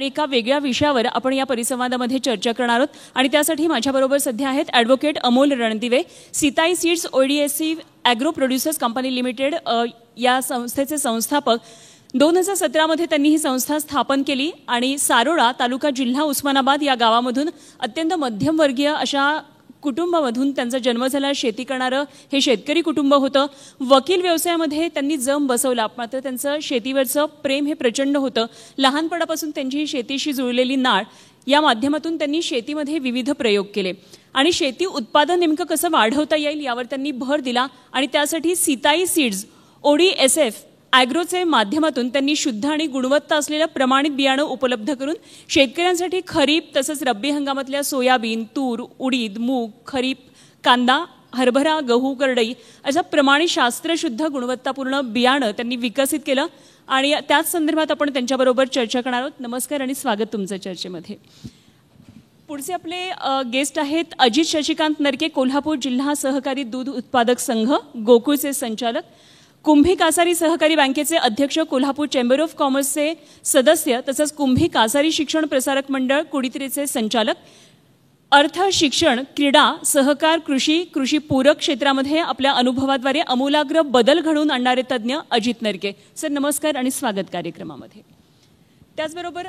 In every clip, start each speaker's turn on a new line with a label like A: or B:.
A: आणि एका वेगळ्या विषयावर आपण या परिसंवादामध्ये चर्चा करणार आहोत आणि त्यासाठी माझ्याबरोबर सध्या आहेत advocate Amol Randive, Sitai seeds ODSC agro producers company limited या संस्थेचे संस्थापक। 2017 मध्ये त्यांनी ही संस्था स्थापन केली आणि सारोळा तालुका जिल्हा उस्मानाबाद या गावामधून अत्यंत मध्यमवर्गीय अशा कुटुंबामधून त्यांचा जन्म झाला। शेती करणारं हे शेतकरी कुटुंब होतं। वकील व्यवसायामध्ये त्यांनी जम बसवला, मात्र त्यांचं शेतीवरचं प्रेम हे प्रचंड होतं। लहानपणापासून त्यांची शेतीशी जुळलेली नाळ या माध्यमातून त्यांनी शेतीमध्ये विविध प्रयोग केले आणि शेती उत्पादन नेमकं कसं वाढवता येईल यावर त्यांनी भर दिला आणि त्यासाठी सीताई सीड्स ओडीएसएफ ॲग्रोचे माध्यमातून त्यांनी शुद्ध आणि गुणवत्ता असलेलं प्रमाणित बियाणं उपलब्ध करून शेतकऱ्यांसाठी खरीप तसंच रब्बी हंगामातल्या सोयाबीन, तूर, उडीद, मूग, खरीप, कांदा, हरभरा, गहू, करडई अशा प्रमाणित शास्त्रशुद्ध गुणवत्तापूर्ण बियाणं त्यांनी विकसित केलं आणि त्याच संदर्भात आपण त्यांच्याबरोबर चर्चा करणार आहोत। नमस्कार आणि स्वागत तुमचं चर्चेमध्ये। पुढचे आपले गेस्ट आहेत अजित शशिकांत नरके, कोल्हापूर जिल्हा सहकारी दूध उत्पादक संघ गोकुळचे संचालक, कुंभी कासारी सहकारी बँकेचे अध्यक्ष, कोल्हापूर चेंबर ऑफ कॉमर्सचे सदस्य तसंच कुंभी कासारी शिक्षण प्रसारक मंडळ कुडीत्रेचे संचालक, अर्थ, शिक्षण, क्रीडा, सहकार, कृषी पूरक क्षेत्रामध्ये आपल्या अनुभवाद्वारे आमूलाग्र बदल घडवून आणणारे तज्ज्ञ अजित नरके सर, नमस्कार आणि स्वागत कार्यक्रमामध्ये। त्याचबरोबर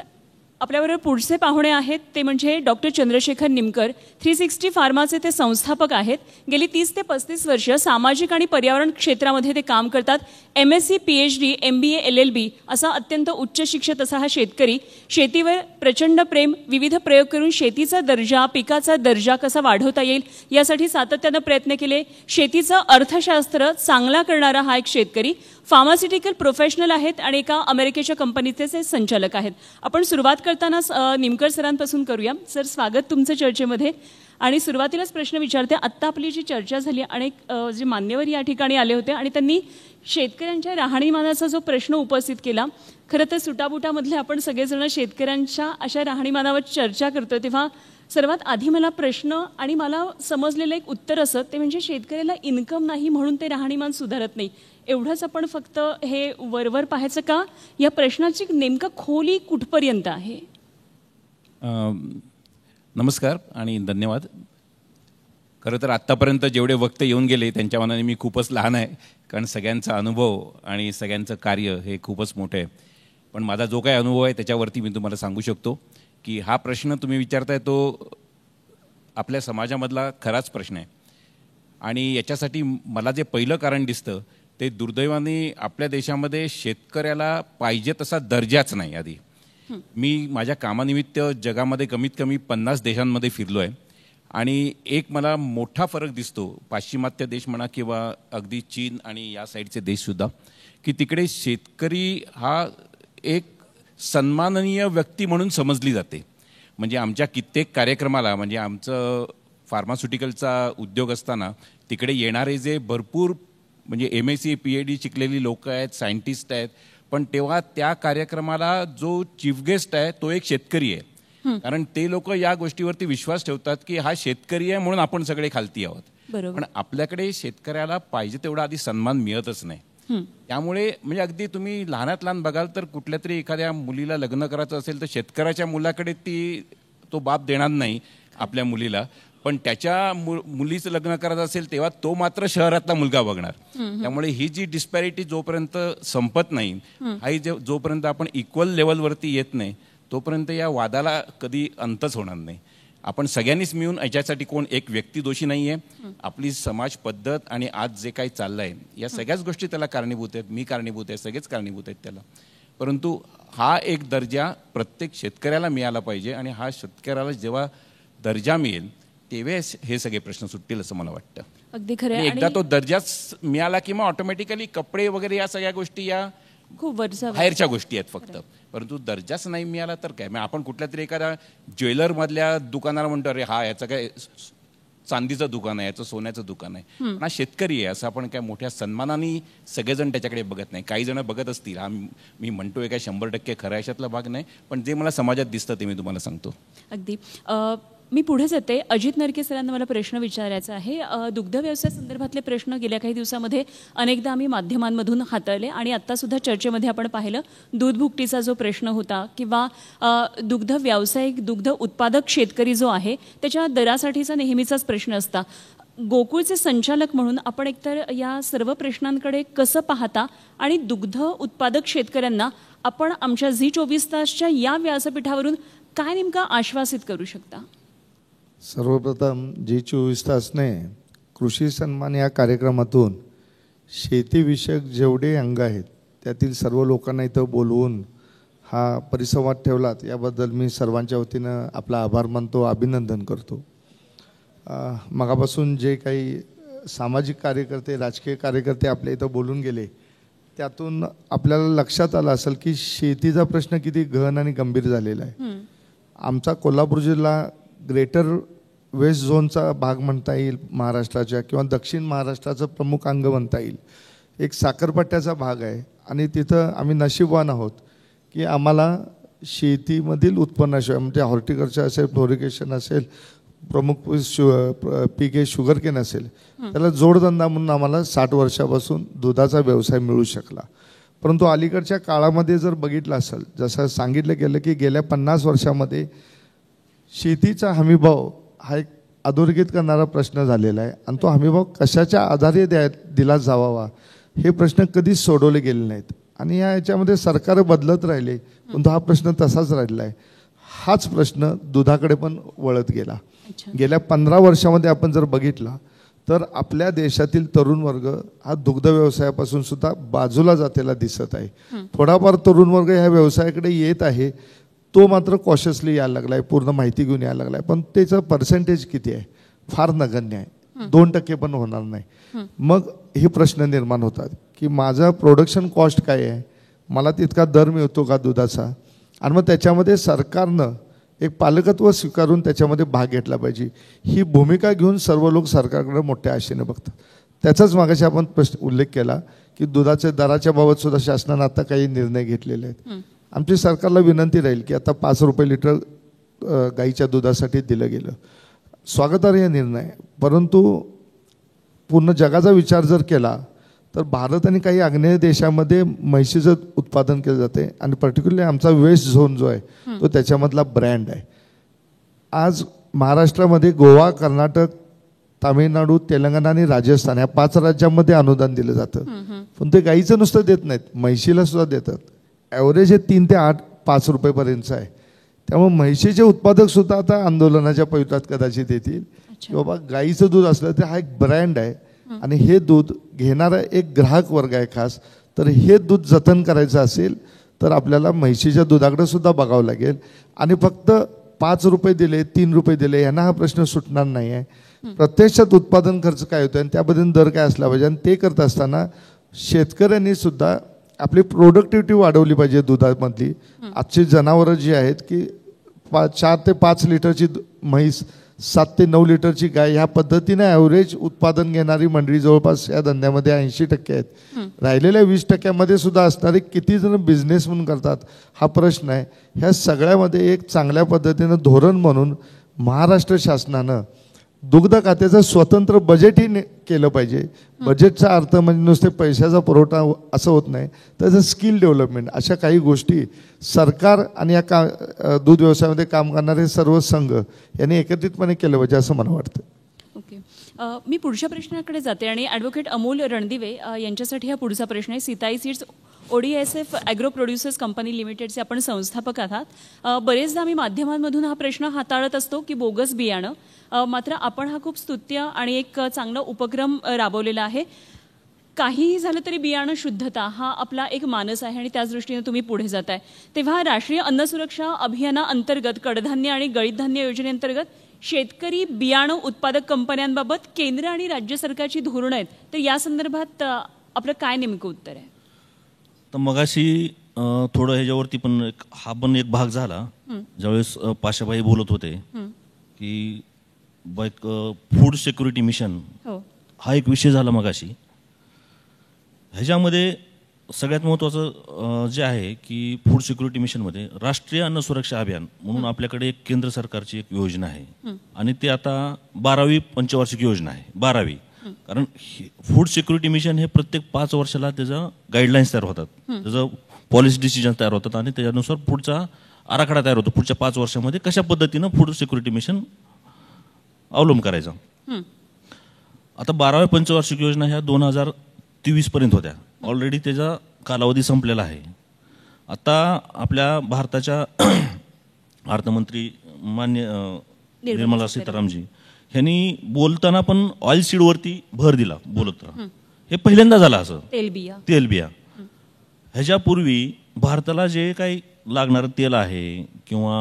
A: आपल्याबरोबर पुढचे पाहुणे आहेत ते म्हणजे डॉक्टर चंद्रशेखर निमकर, 360 फार्माचे ते संस्थापक आहेत। गेली 30 ते 35 वर्ष सामाजिक आणि पर्यावरण क्षेत्रामध्ये ते काम करतात। MSc, PhD, MBA, LLB असा अत्यंत उच्च शिक्षित असा हा शेतकरी शेतीवर प्रचंड प्रेम, विविध प्रयोग करून शेतीचा दर्जा, पिकाचा दर्जा कसा वाढवता येईल यासाठी सातत्याने प्रयत्न केले। शेतीचं अर्थशास्त्र चांगला करणारा हा एक शेतकरी फार्मास्युटिकल प्रोफेशनल आहेत आणि एका अमेरिकेच्या कंपनीचे ते संचालक आहेत। आपण सुरुवात करताना निमकर सरांपासून करूया। सर, स्वागत तुमचं चर्चेमध्ये आणि सुरुवातीलाच प्रश्न विचारते। आत्ता आपली जी चर्चा झाली, अनेक जे मान्यवर या ठिकाणी आले होते आणि त्यांनी शेतकऱ्यांच्या राहणीमानाचा जो प्रश्न उपस्थित केला, खरं तर सुटाबुटामधले आपण सगळेजण शेतकऱ्यांच्या अशा राहणीमानावर चर्चा करतो, तेव्हा सर्वात आधी मला प्रश्न आणि मला समजलेलं एक उत्तर असं ते म्हणजे शेतकऱ्याला इन्कम नाही म्हणून ते राहणीमान सुधारत नाही, एवढंच आपण फक्त हे वरवर पाहायचं का? या प्रश्नाची नेमकं खोली कुठपर्यंत आहे?
B: नमस्कार आणि धन्यवाद। खरं तर आत्तापर्यंत जेवढे वक्ते येऊन गेले त्यांच्या मनाने मी खूपच लहान आहे, कारण सगळ्यांचा अनुभव आणि सगळ्यांचं कार्य हे खूपच मोठं आहे। पण माझा जो काही अनुभव आहे त्याच्यावरती मी तुम्हाला सांगू शकतो की हा प्रश्न तुम्ही विचारताय तो आपल्या समाजामधला खराच प्रश्न आहे आणि याच्यासाठी मला जे पहिलं कारण दिसतं ते दुर्दैवाने आपल्या देशामध्ये शेतकऱ्याला पाहिजे तसा दर्जाच नाही। आधी मी माझ्या कामानिमित्त जगामध्ये कमीत कमी 50 देशांमध्ये फिरलो आहे आणि एक मला मोठा फरक दिसतो, पाश्चिमात्य देश म्हणा किंवा अगदी चीन आणि या साईडचे देशसुद्धा, की तिकडे शेतकरी हा एक सन्माननीय व्यक्ती म्हणून समजली जाते। म्हणजे आमच्या कित्येक कार्यक्रमाला, म्हणजे आमचं फार्मास्युटिकलचा उद्योग असताना तिकडे येणारे जे भरपूर म्हणजे MSc, PhD शिकलेली लोक आहेत, सायंटिस्ट आहेत, पण तेव्हा त्या कार्यक्रमाला जो चीफ गेस्ट आहे तो एक शेतकरी आहे, कारण ते लोक या गोष्टीवरती विश्वास ठेवतात की हा शेतकरी आहे म्हणून आपण सगळे खालती आहोत। पण आपल्याकडे शेतकऱ्याला पाहिजे तेवढा आधी सन्मान मिळतच नाही। त्यामुळे म्हणजे अगदी तुम्ही लहानात लहान बघाल तर कुठल्या तरी एखाद्या मुलीला लग्न करायचं असेल तर शेतकऱ्याच्या मुलाकडे तो बाप देणार नाही आपल्या मुलीला, पण त्याच्या मुलीचं लग्न करायचं असेल तेव्हा तो मात्र शहरातला मुलगा बघणार। त्यामुळे ही जी डिस्पॅरिटी जोपर्यंत संपत नाही, हाही जोपर्यंत आपण इक्वल लेवलवरती येत नाही, तोपर्यंत या वादाला कधी अंतच होणार नाही। आपण सगळ्यांनीच मिळून याच्यासाठी कोण एक व्यक्ती दोषी नाही आहे, आपली समाज पद्धत आणि आज जे काही चाललं आहे या सगळ्याच गोष्टी त्याला कारणीभूत आहेत, मी कारणीभूत आहे, सगळेच कारणीभूत आहेत त्याला। परंतु हा एक दर्जा प्रत्येक शेतकऱ्याला मिळाला पाहिजे आणि हा शेतकऱ्याला जेव्हा दर्जा मिळेल तेव्हाच हे सगळे प्रश्न सुटतील असं मला वाटतं।
A: अगदी खरं आहे।
B: एकदा तो दर्जाच मिळाला की मग ऑटोमॅटिकली कपडे वगैरे या सगळ्या गोष्टी या
A: खूप
B: बाहेरच्या गोष्टी आहेत फक्त, परंतु दर्जाच नाही मिळाला तर काय? मग आपण कुठल्या तरी एखाद्या ज्वेलर मधल्या दुकानाला म्हणतो अरे हा याचं काय चांदीचं दुकान आहे, याचं सोन्याचं दुकान आहे, पण हा शेतकरी आहे असं आपण काय मोठ्या सन्मानाने सगळेजण त्याच्याकडे बघत नाही। काही जण बघत असतील, हा मी म्हणतोय काय 100% खऱ्या याच्यातला भाग नाही, पण जे मला समाजात दिसतं ते मी तुम्हाला सांगतो।
A: अगदी मी पुढे जाते. अजित नरके सरांना मला प्रश्न विचारायचा आहे. दुग्ध व्यवसाय संदर्भातले प्रश्न गेल्या काही दिवसामध्ये अनेकदा आम्ही माध्यमांमधून हाताळले आणि आत्तासुद्धा चर्चेमध्ये आपण पाहिलं दूध भुकटीचा जो प्रश्न होता किंवा दुग्ध व्यावसायिक दुग्ध उत्पादक शेतकरी जो आहे त्याच्या दरासाठीचा नेहमीचाच प्रश्न असता. गोकुळचे संचालक म्हणून आपण एकतर या सर्व प्रश्नांकडे कसं पाहता आणि दुग्ध उत्पादक शेतकऱ्यांना आपण आमच्या झी24 तासच्या या व्यासपीठावरून काय नेमका आश्वासित करू शकता?
C: सर्वप्रथम झी24 तासने कृषी सन्मान या कार्यक्रमातून शेतीविषयक जेवढे अंग आहेत त्यातील सर्व लोकांना इथं बोलवून हा परिसंवाद ठेवलात याबद्दल मी सर्वांच्या वतीनं आपला आभार मानतो, अभिनंदन करतो. मगापासून जे काही सामाजिक कार्यकर्ते राजकीय कार्यकर्ते आपल्या इथं बोलून गेले त्यातून आपल्याला लक्षात आलं असेल की शेतीचा प्रश्न किती गहन आणि गंभीर झालेला आहे. आमचा कोल्हापूर जिल्हा ग्रेटर वेस्ट झोनचा भाग म्हणता येईल महाराष्ट्राच्या किंवा दक्षिण महाराष्ट्राचं प्रमुख अंग म्हणता येईल. एक साखरपट्ट्याचा भाग आहे आणि तिथं आम्ही नशीबवान आहोत की आम्हाला शेतीमधील उत्पन्नाशिवाय म्हणजे हॉर्टिकल्चर असेल, फ्लोरिकेशन असेल, प्रमुख पीक हे शुगर केन असेल त्याला जोडधंदा म्हणून आम्हाला 60 वर्षापासून दुधाचा व्यवसाय मिळू शकला. परंतु अलीकडच्या काळामध्ये जर बघितलं असेल जसं सांगितलं गेलं की गेल्या 50 वर्षामध्ये शेतीचा हमीभाव हा एक अधोरेखित करणारा प्रश्न झालेला आहे आणि तो हमीभाव कशाच्या आधारे दिला जावा हे प्रश्न कधीच सोडवले गेले नाहीत आणि याच्यामध्ये सरकार बदलत राहिले पण हा प्रश्न तसाच राहिला आहे. हाच प्रश्न दुधाकडे पण वळत गेला. गेल्या 15 वर्षामध्ये आपण जर बघितला तर आपल्या देशातील तरुण वर्ग हा दुग्ध व्यवसायापासून सुद्धा बाजूला जातेला दिसत आहे. थोडाफार तरुण वर्ग ह्या व्यवसायाकडे येत आहे, तो मात्र कॉशियसली यायला लागला आहे, पूर्ण माहिती घेऊन यायला लागला आहे. पण त्याचं पर्सेंटेज किती आहे? फार नगण्य आहे, 2% पण होणार नाही. मग हे प्रश्न निर्माण होतात की माझा प्रोडक्शन कॉस्ट काय आहे, मला तितका दर मिळतो का दुधाचा, आणि मग त्याच्यामध्ये सरकारनं एक पालकत्व स्वीकारून त्याच्यामध्ये भाग घेतला पाहिजे. ही भूमिका घेऊन सर्व लोक सरकारकडे मोठ्या आशेने बघतात. त्याचाच मागाशी आपण उल्लेख केला की दुधाच्या दराच्या बाबत सुद्धा शासनानं आता काही निर्णय घेतलेले आहेत. आमची सरकारला विनंती राहील की आता 5 रुपये लिटर गाईच्या दुधासाठी दिलं गेलं, स्वागतार्ह निर्णय. परंतु पूर्ण जगाचा विचार जर केला तर भारत आणि काही आग्नेय देशामध्ये म्हैशीचं उत्पादन केलं जाते आणि पर्टिक्युलरली आमचा वेस्ट झोन जो आहे तो त्याच्यामधला ब्रँड आहे. आज महाराष्ट्रामध्ये गोवा, कर्नाटक, तामिळनाडू, तेलंगणा आणि राजस्थान या 5 राज्यांमध्ये अनुदान दिलं जातं. पण ते गाईचं नुसतं देत नाहीत, म्हैशीला सुद्धा देतात. ॲव्हरेज हे 3 ते 5 रुपयेपर्यंतचं आहे. त्यामुळे म्हैशीचे उत्पादक सुद्धा आता आंदोलनाच्या पवित्रात कदाचित येतील की बाबा गाईचं दूध असलं तर हा एक ब्रँड आहे आणि हे दूध घेणारा एक ग्राहक वर्ग आहे खास. तर हे दूध जतन करायचं असेल तर आपल्याला म्हैशीच्या दुधाकडे सुद्धा बघावं लागेल आणि फक्त 5 रुपये दिले, 3 रुपये दिले यांना हा प्रश्न सुटणार नाही आहे. प्रत्यक्षात उत्पादन खर्च काय होतो आणि त्याबद्दल दर काय असला पाहिजे आणि ते करत असताना शेतकऱ्यांनी सुद्धा आपली प्रोडक्टिव्हिटी वाढवली पाहिजे दुधामधली. आजची जनावरं जी आहेत की 4 ते 5 लिटरची म्हैस, 7 ते 9 लिटरची गाय, ह्या पद्धतीने ॲव्हरेज उत्पादन घेणारी मंडळी जवळपास या धंद्यामध्ये 80% आहेत. राहिलेल्या 20% सुद्धा असणारे किती जण बिझनेस म्हणून करतात हा प्रश्न आहे. ह्या सगळ्यामध्ये एक चांगल्या पद्धतीनं धोरण म्हणून महाराष्ट्र शासनानं दुग्ध खात्याचं स्वतंत्र बजेटही केलं पाहिजे. बजेटचा अर्थ म्हणजे नुसते पैशाचा पुरवठा असं होत नाही, त्याचं स्किल डेव्हलपमेंट अशा काही गोष्टी सरकार आणि या दूध व्यवसायामध्ये काम करणारे सर्व संघ यांनी एकत्रितपणे केलं पाहिजे असं मला वाटतं.
A: ओके, मी पुढच्या प्रश्नाकडे जाते आणि ॲडव्होकेट अमोल रणदिवे यांच्यासाठी हा पुढचा प्रश्न आहे. Sitai seeds ODSF agro producers company लिमिटेडचे आपण संस्थापक आहात. बरेचदा आम्ही माध्यमांमधून हा प्रश्न हाताळत असतो की बोगस बियाणं, मात्र आपण हा खूप स्तुत्य आणि एक चांगला उपक्रम राबवलेला आहे. काहीही झालं तरी बियाणं शुद्धता हा आपला एक मानस आहे आणि त्याच दृष्टीने तुम्ही पुढे जात आहे. तेव्हा राष्ट्रीय अन्न सुरक्षा अभियानाअंतर्गत कडधान्य आणि गळीत धान्य योजनेअंतर्गत शेतकरी बियाणं उत्पादक कंपन्यांबाबत केंद्र आणि राज्य सरकारची धोरणं आहेत, तर या संदर्भात आपलं काय नेमकं उत्तर आहे?
D: तर मगाशी थोडं ह्याच्यावरती पण हा पण एक भाग झाला ज्यावेळेस पाशाबाई बोलत होते की फूड सिक्युरिटी मिशन हा एक विषय झाला मगाशी. ह्याच्यामध्ये सगळ्यात महत्त्वाचं जे आहे की फूड सिक्युरिटी मिशनमध्ये राष्ट्रीय अन्न सुरक्षा अभियान म्हणून आपल्याकडे एक केंद्र सरकारची एक योजना आहे आणि ते आता 12वी पंचवार्षिक योजना आहे 12वी. कारण फूड सिक्युरिटी मिशन हे प्रत्येक 5 वर्षाला त्याचं गाईडलाईन्स तयार होतात, त्याचं पॉलिसी डिसिजन तयार होतात आणि त्याच्यानुसार पुढचा आराखडा तयार होतो पुढच्या 5 वर्षामध्ये कशा पद्धतीनं फूड सिक्युरिटी मिशन अवलंब करायचा. आता 12व्या पंचवार्षिक योजना ह्या 2023 पर्यंत होत्या. ऑलरेडी त्याचा कालावधी संपलेला आहे. आता आपल्या भारताच्या अर्थमंत्री मान्य निर्मला सीतारामजी ह्यांनी बोलताना पण ऑइल सीडवरती भर दिला बोलताना. हे पहिल्यांदा झालं असं तेलबिया. ह्याच्यापूर्वी भारताला जे काही लागणारं तेल आहे किंवा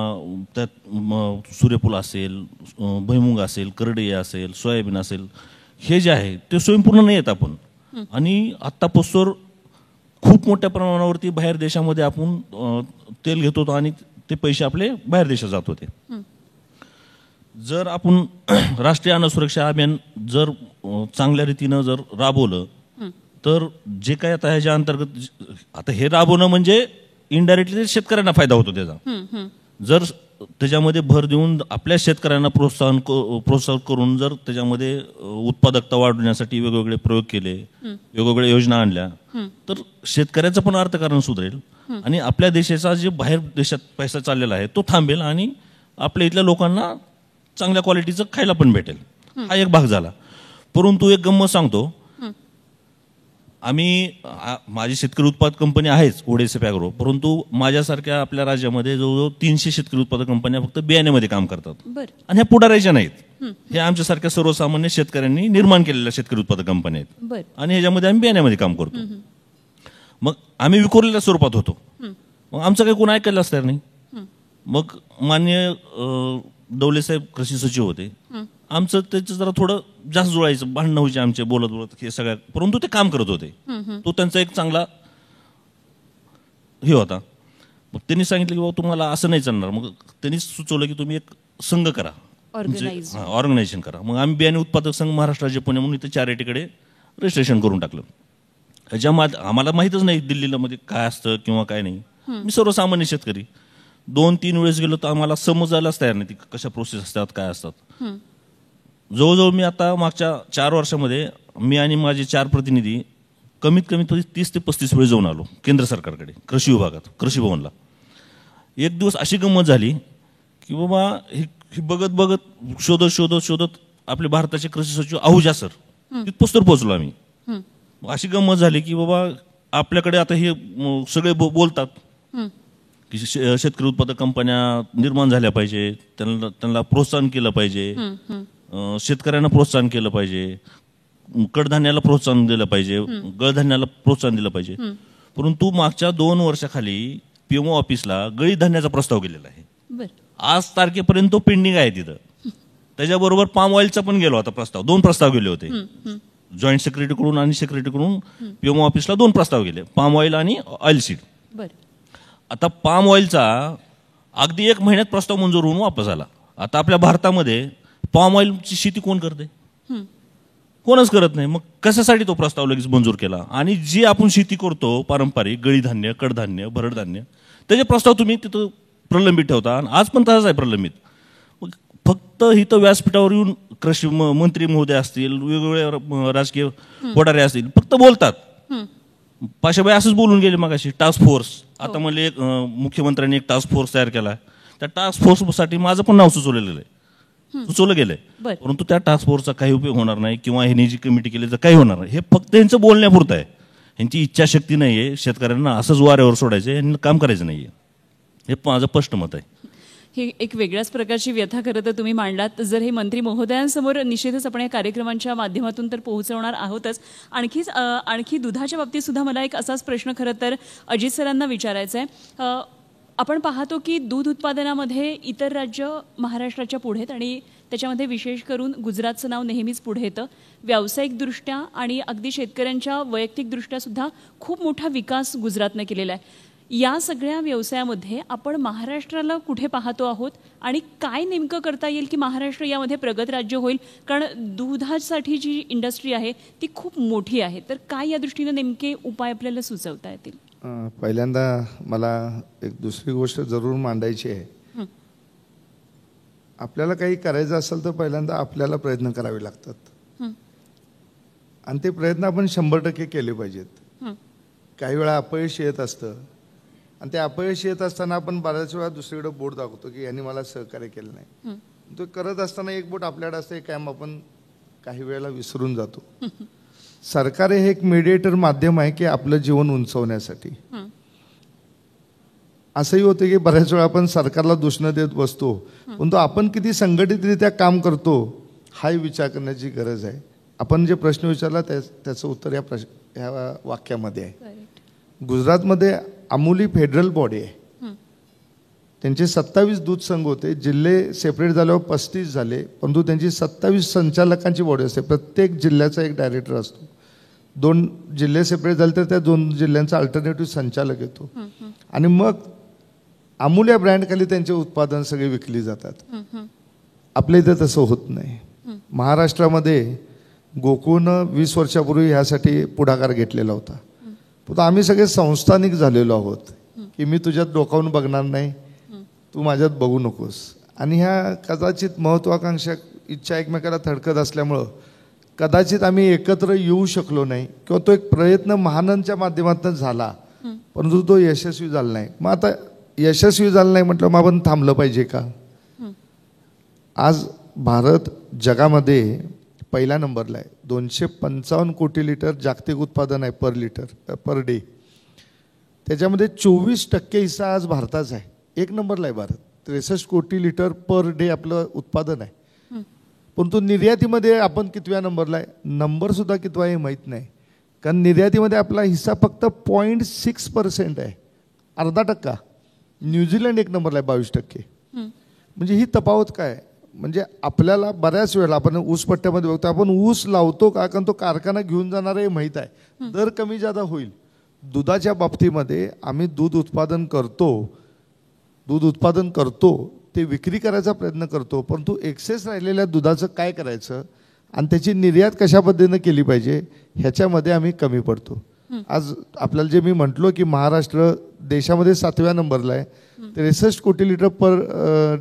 D: त्यात सूर्यफूल असेल, भुईमुग असेल, करडई असेल, सोयाबीन असेल, हे जे आहे ते स्वयंपूर्ण नाही येत आपण. आणि आत्तापासून खूप मोठ्या प्रमाणावरती बाहेर देशामध्ये आपण तेल घेत होतो आणि ते पैसे आपले बाहेर देशात जात होते. जर आपण राष्ट्रीय अन्न सुरक्षा अभियान जर चांगल्या रीतीनं जर राबवलं तर जे काय आता ह्याच्या अंतर्गत आता हे राबवणं म्हणजे इनडायरेक्टली शेतकऱ्यांना फायदा होतो त्याचा. जर त्याच्यामध्ये भर देऊन आपल्या शेतकऱ्यांना प्रोत्साहन करून जर त्याच्यामध्ये उत्पादकता वाढवण्यासाठी वेगवेगळे प्रयोग केले, वेगवेगळ्या योजना आणल्या तर शेतकऱ्याचं पण अर्थकारण सुधारेल आणि आपल्या देशाचा जे बाहेर देशात पैसा चाललेला आहे तो थांबेल आणि आपल्या इथल्या लोकांना चांगल्या क्वालिटीचं खायला पण भेटेल. हा एक भाग झाला. परंतु एक गंमत सांगतो, आम्ही माझी शेतकरी उत्पादक कंपनी आहेच ओडेसेफ ॲग्रो, परंतु माझ्यासारख्या आपल्या राज्यामध्ये जवळजवळ 300 शेतकरी उत्पादक कंपन्या फक्त बियाण्यामध्ये काम करतात आणि ह्या पुढाऱ्याच्या नाहीत. हे आमच्यासारख्या सर्वसामान्य शेतकऱ्यांनी निर्माण केलेल्या शेतकरी उत्पादक कंपन्या आहेत आणि ह्याच्यामध्ये आम्ही बियाण्यामध्ये काम करतो. मग आम्ही विखुरलेल्या स्वरूपात होतो. मग आमचं काही कोण ऐकायला असणार नाही. मग मान्य डवले साहेब कृषी सचिव होते, आमचं त्याचं जरा थोडं जास्त जुळायचं, भांडणं व्हायचे आमचे बोलत बोलत हे सगळ्या, परंतु ते काम करत होते. तो त्यांचा एक चांगला हे होता. मग त्यांनी सांगितलं की बाबा तुम्हाला असं नाही चालणार. मग त्यांनी सुचवलं की तुम्ही एक संघ करा, ऑर्गनायझेशन करा. मग आम्ही बियाणे उत्पादक संघ महाराष्ट्र राज्य पुणे म्हणून इथे चॅरिटीकडे रजिस्ट्रेशन करून टाकलं. ह्याच्यामध्ये आम्हाला माहीतच नाही दिल्लीला मध्ये काय असतं किंवा काय नाही. मी सर्वसामान्य शेतकरी 2-3 वेळेस गेलो तर आम्हाला समजायलाच तयार नाही कशा प्रोसेस असतात काय असतात. जवळजवळ मी आता मागच्या 4 वर्षामध्ये मी आणि माझे 4 प्रतिनिधी कमीत कमी 30 ते 35 वेळ जाऊन आलो केंद्र सरकारकडे, कृषी विभागात, कृषी भवनला. एक दिवस अशी गंमत झाली की बाबा हे बघत बघत शोधत आपले भारताचे कृषी सचिव आहूजा सर तिथपोस्तर पोहोचलो आम्ही. अशी गंमत झाली की बाबा आपल्याकडे आता हे सगळे बोलतात की शेतकरी उत्पादक कंपन्या निर्माण झाल्या पाहिजे, त्यांना प्रोत्साहन केलं पाहिजे, शेतकऱ्यांना प्रोत्साहन केलं पाहिजे, कडधान्याला प्रोत्साहन दिलं पाहिजे, गळधान्याला प्रोत्साहन दिलं पाहिजे. परंतु मागच्या 2 वर्षाखाली पीएमओ ऑफिसला गळी धान्याचा प्रस्ताव गेलेला आहे. आज तारखेपर्यंत तो पेंडिंग आहे तिथं. त्याच्याबरोबर पाम ऑइलचा पण गेला होता प्रस्ताव. 2 प्रस्ताव गेले होते जॉईंट सेक्रेटरीकडून आणि सेक्रेटरीकडून पीएमओ ऑफिसला 2 प्रस्ताव गेले, पाम ऑइल आणि ऑइल सीड. आता पाम ऑइलचा अगदी 1 महिन्यात प्रस्ताव मंजूर होऊन वापस आला. आता आपल्या भारतामध्ये पाम ऑइलची शेती कोण करते? कोणच करत नाही. मग कशासाठी तो प्रस्ताव लगेच मंजूर केला? आणि जी आपण शेती करतो पारंपरिक गळीधान्य, कडधान्य, भरडधान्य, त्याचे प्रस्ताव तुम्ही तिथं प्रलंबित ठेवता आणि आज पण तसाच आहे प्रलंबित. फक्त इथं व्यासपीठावर येऊन कृषी मंत्री महोदय असतील, वेगवेगळे राजकीय पुढारी असतील, फक्त बोलतात. पाशाबाई असंच बोलून गेले मगाशी टास्क फोर्स. आता म्हणले मुख्यमंत्र्यांनी एक टास्क फोर्स तयार केला. त्या टास्क फोर्ससाठी माझं पण नाव सुचवलं गेलंय. परंतु त्या टास्क फोर्सचा काही उपयोग होणार नाही किंवा ह्यांनी जी कमिटी केली तर काही होणार नाही. हे फक्त यांचं बोलण्यापुरतं आहे. यांची इच्छाशक्ती नाहीये शेतकऱ्यांना असंच वाऱ्यावर सोडायचं, यांनी काम करायचं नाहीये. हे माझं स्पष्ट मत आहे.
A: ही एक वेगळ्याच प्रकारची व्यथा खरं तर तुम्ही मांडलात. जर हे मंत्री महोदयांसमोर निश्चितच आपण या कार्यक्रमांच्या माध्यमातून तर पोहोचवणार आहोतच. आणखी दुधाच्या बाबतीत सुद्धा मला एक असाच प्रश्न खरं तर अजित सरांना विचारायचा आहे. आपण पाहतो की दूध उत्पादनामध्ये इतर राज्य महाराष्ट्राच्या पुढे आहेत आणि त्याच्यामध्ये विशेष करून गुजरातचं नाव नेहमीच पुढे येतं. व्यावसायिकदृष्ट्या आणि अगदी शेतकऱ्यांच्या वैयक्तिकदृष्ट्या सुद्धा खूप मोठा विकास गुजरातनं केलेला आहे. या सगळ्या व्यवसायामध्ये आपण महाराष्ट्राला कुठे पाहतो आहोत आणि काय नेमकं करता येईल की महाराष्ट्र यामध्ये प्रगत राज्य होईल? कारण दुधासाठी जी इंडस्ट्री आहे ती खूप मोठी आहे, तर काय या दृष्टीने नेमके उपाय आपल्याला सुचवता येतील?
C: पहिल्यांदा मला एक दुसरी गोष्ट जरूर मांडायची आहे. आपल्याला काही करायचं असेल तर पहिल्यांदा आपल्याला प्रयत्न करावे लागतात आणि ते प्रयत्न आपण 100% केले पाहिजेत. काही वेळा अपयश येत असतं आणि ते अपयश येत असताना आपण बऱ्याच वेळा दुसरीकडे बोट दाखवतो की यांनी मला सहकार्य केलं नाही. तो करत असताना एक बोट आपल्याकडे असतं, एक काम आपण काही वेळेला विसरून जातो. सरकार हे एक मीडिएटर माध्यम आहे की आपलं जीवन उंचवण्यासाठी. असंही होतं की बऱ्याच वेळा आपण सरकारला दोष न देत बसतो, परंतु आपण किती संघटितरित्या काम करतो हाही विचार करण्याची गरज आहे. आपण जे प्रश्न विचारला त्याचं उत्तर ह्या वाक्यामध्ये आहे. गुजरातमध्ये अमूली फेडरल बॉडी आहे. त्यांचे 27 दूध संघ होते. जिल्हे सेपरेट झाल्यावर 35 झाले, परंतु त्यांची 27 संचालकांची बॉडी असते. प्रत्येक जिल्ह्याचा एक डायरेक्टर असतो. 2 जिल्हे सेपरेट झाले तर त्या 2 जिल्ह्यांचा अल्टरनेटिव्ह संचालक येतो आणि मग अमूल या ब्रँड खाली त्यांचे उत्पादन सगळे विकली जातात. आपल्या इथे तसं होत नाही. महाराष्ट्रामध्ये गोकुळनं 20 वर्षापूर्वी ह्यासाठी पुढाकार घेतलेला होता. पण आम्ही सगळे संस्थानिक झालेलो आहोत की मी तुझ्यात डोकावून बघणार नाही, तू माझ्यात बघू नकोस. आणि ह्या कदाचित महत्वाकांक्षा इच्छा एकमेकाला थडकत असल्यामुळं कदाचित आम्ही एकत्र येऊ शकलो नाही किंवा तो एक प्रयत्न महानंदच्या माध्यमातून झाला, परंतु तो यशस्वी झाला नाही. मग आता यशस्वी झालं नाही म्हटलं मग आपण थांबलं पाहिजे का? आज भारत जगामध्ये पहिल्या नंबरला आहे. 255 कोटी लिटर जागतिक उत्पादन आहे पर डे. त्याच्यामध्ये 24% हिस्सा आज भारताचा आहे. 1 नंबरला आहे भारत. 63 कोटी लिटर पर डे आपलं उत्पादन आहे. परंतु निर्यातीमध्ये आपण कितव्या नंबरला आहे? नंबर सुद्धा कितवा आहे माहीत नाही, कारण निर्यातीमध्ये आपला हिस्सा फक्त 0.6% आहे, 0.5%. न्यूझीलंड 1 नंबरला आहे 22%. म्हणजे ही तफावत काय? म्हणजे आपल्याला बऱ्याच वेळेला आपण ऊस पट्ट्यामध्ये बघतो, आपण ऊस लावतो का, कारण तो कारखाना घेऊन जाणार हे माहीत आहे, दर कमी जादा होईल. दुधाच्या बाबतीमध्ये आम्ही दूध उत्पादन करतो ते विक्री करायचा प्रयत्न करतो, परंतु एक्सेस राहिलेल्या दुधाचं काय करायचं आणि त्याची निर्यात कशा पद्धतीने केली पाहिजे ह्याच्यामध्ये आम्ही कमी पडतो. आज आपल्याला जे मी म्हटलो की महाराष्ट्र देशामध्ये 7व्या नंबरला आहे. 63 कोटी लिटर पर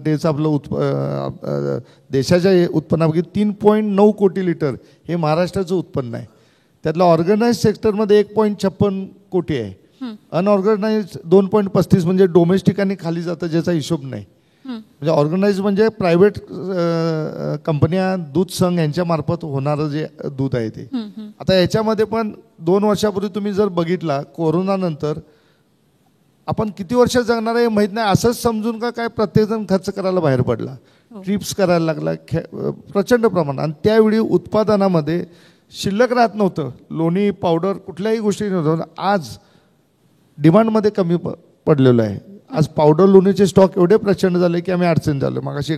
C: डेचं आपलं देशाच्या उत्पन्नापैकी 3.9 कोटी लिटर हे महाराष्ट्राचं उत्पन्न आहे. त्यातलं ऑर्गनाइज सेक्टरमध्ये 1.56 कोटी आहे. अनऑर्गनाइज 2.35, म्हणजे डोमेस्टिक आणि खाली जातं ज्याचा हिशोब नाही. म्हणजे ऑर्गनाइज म्हणजे प्रायव्हेट कंपन्या, दूध संघ यांच्या मार्फत होणारं जे दूध आहे ते. आता याच्यामध्ये पण 2 वर्षापूर्वी तुम्ही जर बघितला, कोरोना नंतर आपण किती वर्ष जगणार आहे माहीत नाही असंच समजून का काय प्रत्येकजण खर्च करायला बाहेर पडला, ट्रिप्स करायला लागला प्रचंड प्रमाणात. आणि त्यावेळी उत्पादनामध्ये शिल्लक राहत नव्हतं. लोणी, पावडर, कुठल्याही गोष्टी नव्हतं. आज डिमांडमध्ये कमी पडलेलं आहे. आज पावडर लोणीचे स्टॉक एवढे प्रचंड झाले की आम्ही अडचण झालो. मगाशी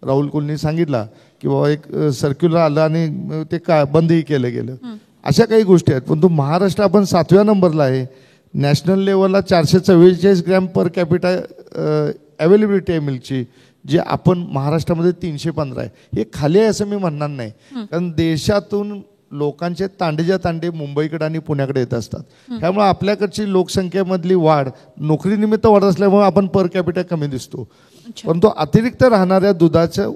C: राहुल कुलनी सांगितला की बाबा एक सर्क्युलर आलं आणि ते बंदही केलं गेलं. अशा काही गोष्टी आहेत. परंतु महाराष्ट्र आपण 7व्या नंबरला आहे. नॅशनल लेवलला 444 ग्रॅम पर कॅपिटा अवेलेबिलिटी आहे मिल्कची, जे आपण महाराष्ट्रामध्ये 315 आहे. हे खाली आहे असं मी म्हणणार नाही, कारण देशातून लोकांचे तांडेच्या तांडे मुंबईकडे आणि पुण्याकडे येत असतात. त्यामुळे आपल्याकडची लोकसंख्येमधली वाढ नोकरीनिमित्त वाढत असल्यामुळे आपण पर कॅपिटा कमी दिसतो. परंतु अतिरिक्त राहणाऱ्या दुधाचं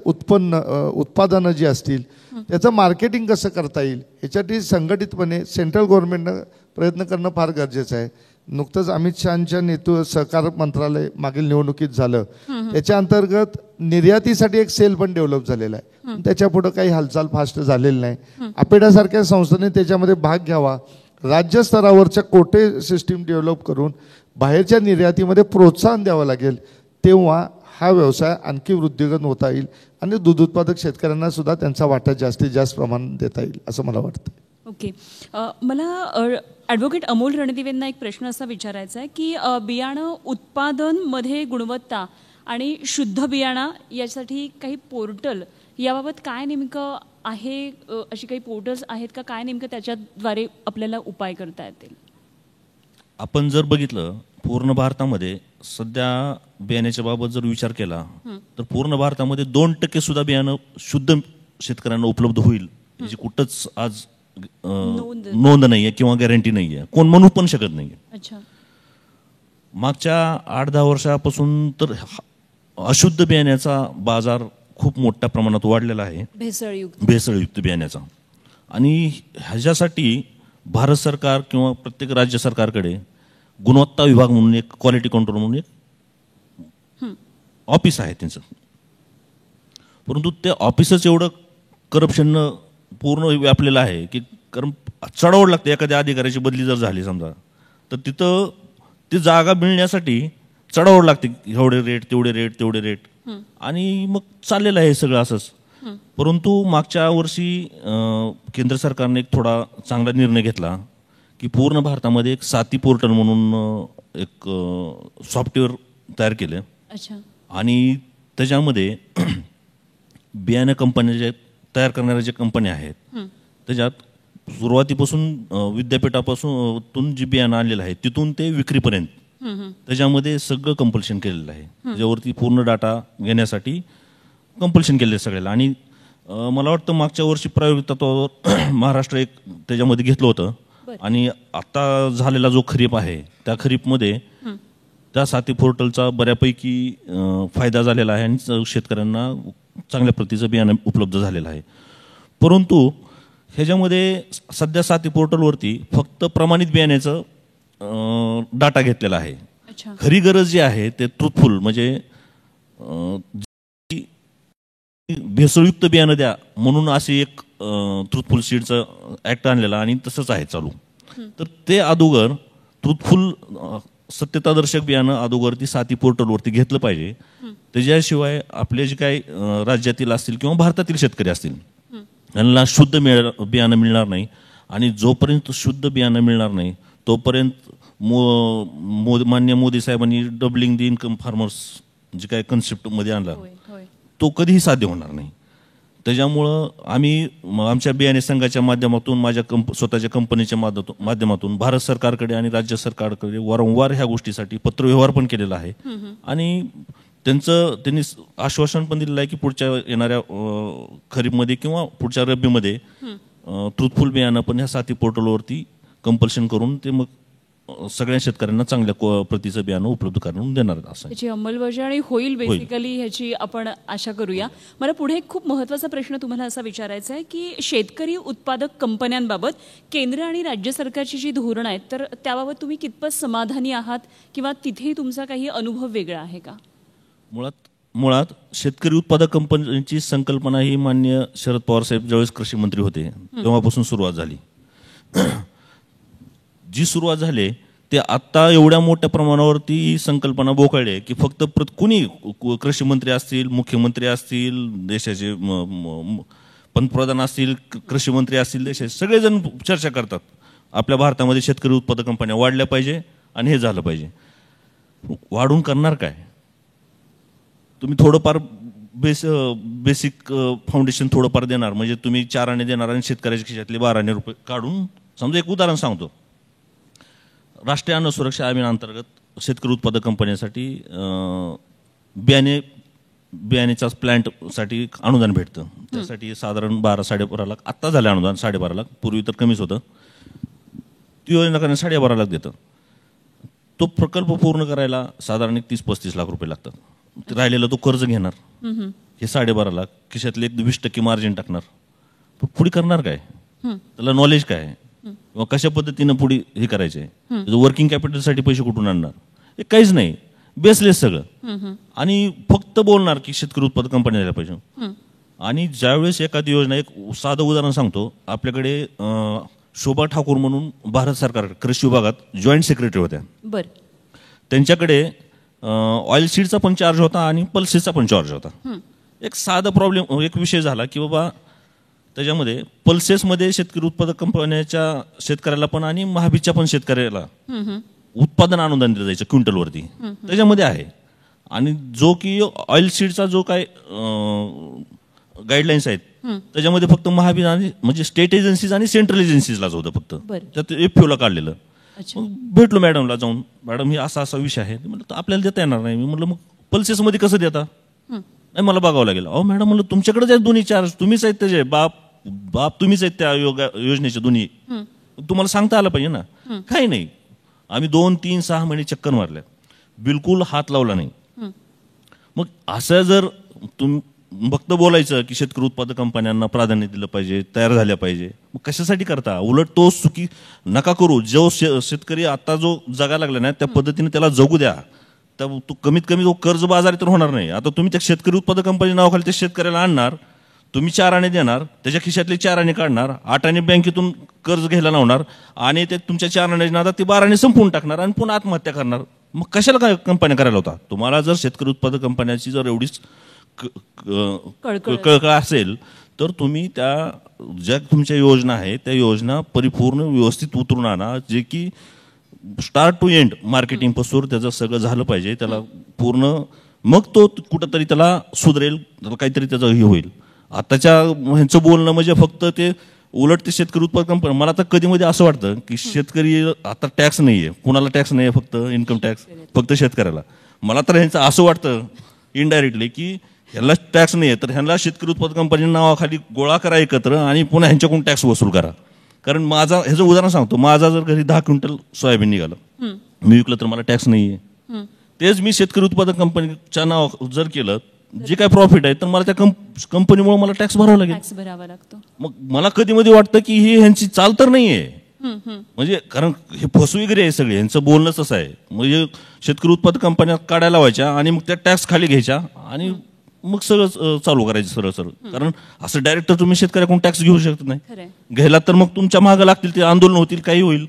C: उत्पादनं जी असतील त्याचं मार्केटिंग कसं करता येईल ह्याच्यासाठी संघटितपणे सेंट्रल गव्हर्नमेंटनं प्रयत्न करणं फार गरजेचं आहे. नुकतंच अमित शहांच्या सहकार मंत्रालय मागील निवडणुकीत झालं, त्याच्या अंतर्गत निर्यातीसाठी एक सेल पण डेव्हलप झालेला आहे. त्याच्या पुढे काही हालचाल फास्ट झालेली नाही. अपेडासारख्या संस्थेने त्याच्यामध्ये भाग घ्यावा. राज्य स्तरावरच्या कोटे सिस्टीम डेव्हलप करून बाहेरच्या निर्यातीमध्ये प्रोत्साहन द्यावं लागेल, तेव्हा हा व्यवसाय आणखी वृद्धिंगत होता येईल आणि दूध उत्पादक शेतकऱ्यांना सुद्धा त्यांचा वाटा जास्तीत जास्त प्रमाणात देता येईल असं मला वाटतं.
A: ओके, मला ॲडव्होकेट अमोल रणदिवेंना एक प्रश्न असा विचारायचा आहे की बियाणं उत्पादनमध्ये गुणवत्ता आणि शुद्ध बियाणं यासाठी काही पोर्टल याबाबत काय नेमकं आहे, अशी काही पोर्टल्स आहेत का, काय नेमकं त्याच्याद्वारे आपल्याला उपाय करता येतील?
D: आपण जर बघितलं पूर्ण भारतामध्ये सध्या बियाण्याच्या बाबत जर विचार केला तर पूर्ण भारतामध्ये 2% सुद्धा बियाणं शुद्ध शेतकऱ्यांना उपलब्ध होईल याची कुठंच आज नोंद नाहीये किंवा गॅरंटी नाहीये, कोण म्हणू पण शकत नाहीये.
A: अच्छा.
D: मागच्या 8-10 वर्षापासून तर अशुद्ध बियाण्याचा बाजार खूप मोठ्या प्रमाणात वाढलेला आहे, भेसळयुक्त बियाण्याचा. आणि ह्याच्यासाठी भारत सरकार किंवा प्रत्येक राज्य सरकारकडे गुणवत्ता विभाग म्हणून एक, क्वालिटी कंट्रोल म्हणून एक ऑफिस आहे त्यांचं. परंतु ते ऑफिसच एवढं करप्शन पूर्ण व्यापलेलं आहे की कारण चढावं लागतं. एखाद्या अधिकाऱ्याची बदली जर झाली समजा तर तिथं ती जागा मिळण्यासाठी चढावं लागते, एवढे रेट तेवढे रेट तेवढे रेट, आणि मग चाललेलं आहे सगळं असंच. परंतु मागच्या वर्षी केंद्र सरकारने एक थोडा चांगला निर्णय घेतला की पूर्ण भारतामध्ये एक साथी पोर्टल म्हणून एक सॉफ्टवेअर तयार केलं.
A: अच्छा.
D: आणि त्याच्यामध्ये बियाणे कंपन्या जे तयार करणाऱ्या ज्या कंपन्या आहेत त्याच्यात सुरुवातीपासून विद्यापीठापासून जी बियाणं आणलेलं आहे तिथून ते विक्रीपर्यंत त्याच्यामध्ये सगळं कंपल्शन केलेलं आहे. त्याच्यावरती पूर्ण डाटा घेण्यासाठी कंपल्शन केलेलं आहे सगळ्याला. आणि मला वाटतं मागच्या वर्षी प्रायोगिक तत्वावर महाराष्ट्र एक त्याच्यामध्ये घेतलं होतं. आणि आता झालेला जो खरीप आहे त्या खरीपमध्ये त्या साथी पोर्टलचा बऱ्यापैकी फायदा झालेला आहे आणि शेतकऱ्यांना चांगल्या प्रतीचं बियाणं उपलब्ध झालेलं आहे. परंतु ह्याच्यामध्ये सध्या साथी पोर्टलवरती फक्त प्रमाणित बियाण्याचं डाटा घेतलेला आहे. खरी गरज जी आहे ते ट्रुथफुल म्हणजे भेसळयुक्त बियाणं द्या म्हणून अशी एक ट्रुथफुल सीडचं ऍक्ट आणलेला आणि तसंच आहे चालू. तर ते अगोदर ट्रुथफुल सत्यतादर्शक बियाणं अगोदर ती साथी पोर्टलवरती घेतलं पाहिजे. त्याच्याशिवाय आपले जे काही राज्यातील असतील किंवा भारतातील शेतकरी असतील त्यांना शुद्ध बियाणं मिळणार नाही. आणि जोपर्यंत शुद्ध बियाणं मिळणार नाही तोपर्यंत माननीय मोदी साहेबांनी डबलिंग द इन्कम फार्मर्स जे काही कन्सेप्टमध्ये आणला तो कधीही साध्य होणार नाही. त्याच्यामुळं आम्ही आमच्या बियाणे संघाच्या माध्यमातून माझ्या स्वतःच्या कंपनीच्या माध्यमातून भारत सरकारकडे आणि राज्य सरकारकडे वारंवार ह्या गोष्टीसाठी पत्रव्यवहार पण केलेला आहे. आणि त्यांनी आश्वासन पण दिलेलं आहे की पुढच्या येणाऱ्या खरीपमध्ये किंवा पुढच्या रब्बीमध्ये ट्रुथफुल बियाणं पण ह्या साथी पोर्टलवरती कंपल्शन करून ते मग सगळ्या शेतकऱ्यांना चांगल्या प्रतीचं बियाणं उपलब्ध करून देणार असं
A: याची अंमलबजावणी होईल बेसिकली ह्याची आपण आशा करूया. मला पुढे एक खूप महत्त्वाचा प्रश्न तुम्हाला असा विचारायचा आहे की शेतकरी उत्पादक कंपन्यांबाबत केंद्र आणि राज्य सरकारची जी धोरणं आहेत तर त्याबाबत तुम्ही कितपत समाधानी आहात किंवा तिथेही तुमचा काही अनुभव वेगळा आहे का?
D: मुळात शेतकरी उत्पादक कंपन्यांची संकल्पना ही माननीय शरद पवार साहेब ज्यावेळेस कृषी मंत्री होते तेव्हापासून सुरुवात झाली. जी सुरुवात झाली ते आता एवढ्या मोठ्या प्रमाणावरती ही संकल्पना बोकाळली आहे की फक्त कुणी कृषी मंत्री असतील, मुख्यमंत्री असतील, देशाचे पंतप्रधान असतील, कृषी मंत्री असतील, देशाचे सगळेजण चर्चा करतात आपल्या भारतामध्ये शेतकरी उत्पादक कंपन्या वाढल्या पाहिजे आणि हे झालं पाहिजे. वाढून करणार काय? तुम्ही थोडंफार बेसिक फाउंडेशन थोडंफार देणार म्हणजे तुम्ही 4 आणे देणार आणि शेतकऱ्याच्या खिशातले 12 आणे रुपये काढून. समजा एक उदाहरण सांगतो, राष्ट्रीय अन्न सुरक्षा अभियान अंतर्गत शेतकरी उत्पादक कंपन्यांसाठी बियाण्याच्या प्लांटसाठी अनुदान भेटतं. त्यासाठी साधारण 12-12.5 लाख आत्ता झालं अनुदान, 12.5 लाख, पूर्वी तर कमीच होतं. ती योजना करण्यास 12.5 लाख देतं. तो प्रकल्प पूर्ण करायला साधारण 30-35 लाख रुपये लागतात. राहिलेला तो कर्ज घेणार, हे 12.5 लाख खिशातले 20% मार्जिन टाकणार. पुढे करणार काय? त्याला नॉलेज काय किंवा कशा पद्धतीनं पुढे हे करायचे? वर्किंग कॅपिटलसाठी पैसे कुठून आणणार? हे काहीच नाही, बेसलेस सगळं. आणि फक्त बोलणार की शेतकरी उत्पादक कंपन्या द्यायला पाहिजे. आणि ज्यावेळेस एखादी योजना, एक साधं उदाहरण सांगतो, आपल्याकडे शोभा ठाकूर म्हणून भारत सरकार कृषी विभागात जॉईंट सेक्रेटरी होत्या. त्यांच्याकडे ऑइल सीडचा पण चार्ज होता आणि पल्सेसचा पण चार्ज होता. एक साधा प्रॉब्लेम, एक विषय झाला की बाबा त्याच्यामध्ये पल्सेसमध्ये शेतकरी उत्पादक कंपन्याच्या शेतकऱ्याला पण आणि महाबीजच्या पण शेतकऱ्याला उत्पादन अनुदान दिलं जायचं क्विंटलवरती, त्याच्यामध्ये आहे. आणि जो की ऑइल सीडचा जो काय गाईडलाईन्स आहेत त्याच्यामध्ये फक्त महाबीज आणि म्हणजे स्टेट एजन्सीज आणि सेंट्रल एजन्सीजलाच होतं फक्त, त्यात एफपीओला काढलेलं. मग भेटलो मॅडमला जाऊन, मॅडम हे असा विषय आहे. म्हटलं आपल्याला देता येणार नाही. मी म्हटलं मग पल्सेसमध्ये कसं देता? नाही मला बघावं लागेल. अहो मॅडम म्हणलं तुमच्याकडेच आहेत दोन्ही चार्ज, तुम्हीच आहेत त्याचे बाप तुम्हीच आहेत त्या योजनेचे दोन्ही, तुम्हाला सांगता आलं पाहिजे ना. काही नाही, आम्ही 2, 3, 6 महिने चक्कर मारल्या, बिलकुल हात लावला नाही. मग असं जर फक्त बोलायचं की शेतकरी उत्पादक कंपन्यांना प्राधान्य दिलं पाहिजे, तयार झाल्या पाहिजे, मग कशासाठी करता? उलट तो चुकी नका करू. जो शेतकरी आता जो जगायला लागला ना त्या पद्धतीने त्याला जगू द्या. तर तो कमीत कमी तो कर्जबाजारी तर होणार नाही. आता तुम्ही त्या शेतकरी उत्पादक कंपनी नावाखाली त्या शेतकऱ्याला आणणार, तुम्ही 4 आणे देणार, त्याच्या खिशातले 4 आणे काढणार, 8 आणे बँकेतून कर्ज घ्यायला लावणार आणि ते तुमच्या 4 आणे नादात ते 12 आणे संपवून टाकणार आणि पुन्हा आत्महत्या करणार. मग कशाला काय कंपन्या करायला होता? तुम्हाला जर शेतकरी उत्पादक कंपन्याची जर एवढीच कळकळ असेल तर तुम्ही त्या ज्या तुमच्या योजना आहेत त्या योजना परिपूर्ण व्यवस्थित उतरून आणा, जे की स्टार्ट टू एंड मार्केटिंग पासून त्याचं सगळं झालं पाहिजे. त्याला पूर्ण मग तो कुठंतरी त्याला सुधरेल, काहीतरी त्याचं हे होईल. आताच्या ह्यांचं बोलणं म्हणजे फक्त ते उलट ते शेतकरी उत्पादक कंपनी. मला तर कधी मध्ये असं वाटतं की शेतकरी आता टॅक्स नाहीये, कुणाला टॅक्स नाहीये, फक्त इन्कम टॅक्स फक्त शेतकऱ्याला. मला तर ह्यांचं असं वाटतं इनडायरेक्टली की ह्याला टॅक्स नाहीये तर ह्यांना शेतकरी उत्पादक कंपनी नावाखाली गोळा करा एकत्र आणि पुन्हा ह्यांच्याकडून टॅक्स वसूल करा. कारण ह्याचं उदाहरण सांगतो, माझा जर घरी 10 क्विंटल सोयाबीन निघालं, मी विकलं तर मला टॅक्स नाहीये. तेच मी शेतकरी उत्पादक कंपनीच्या नाव जर केलं, जे काय प्रॉफिट आहे तर मला त्या कंपनीमुळे मला टॅक्स भरावा लागेल. मग मला कधी मध्ये वाटतं की ही ह्यांची चाल तर नाहीये. म्हणजे कारण हे फसवेगिरी आहे सगळे, यांचं बोलणंच असं आहे. म्हणजे शेतकरी उत्पादक कंपन्या काढायला लावायच्या आणि मग त्या टॅक्स खाली घ्यायच्या आणि मग सगळं चालू करायचं सरळ. कारण असं डायरेक्ट तुम्ही शेतकऱ्याकडून टॅक्स घेऊ शकत नाही. घ्यायला तर मग तुमच्या मागं लागतील, ते आंदोलन होतील, काही होईल,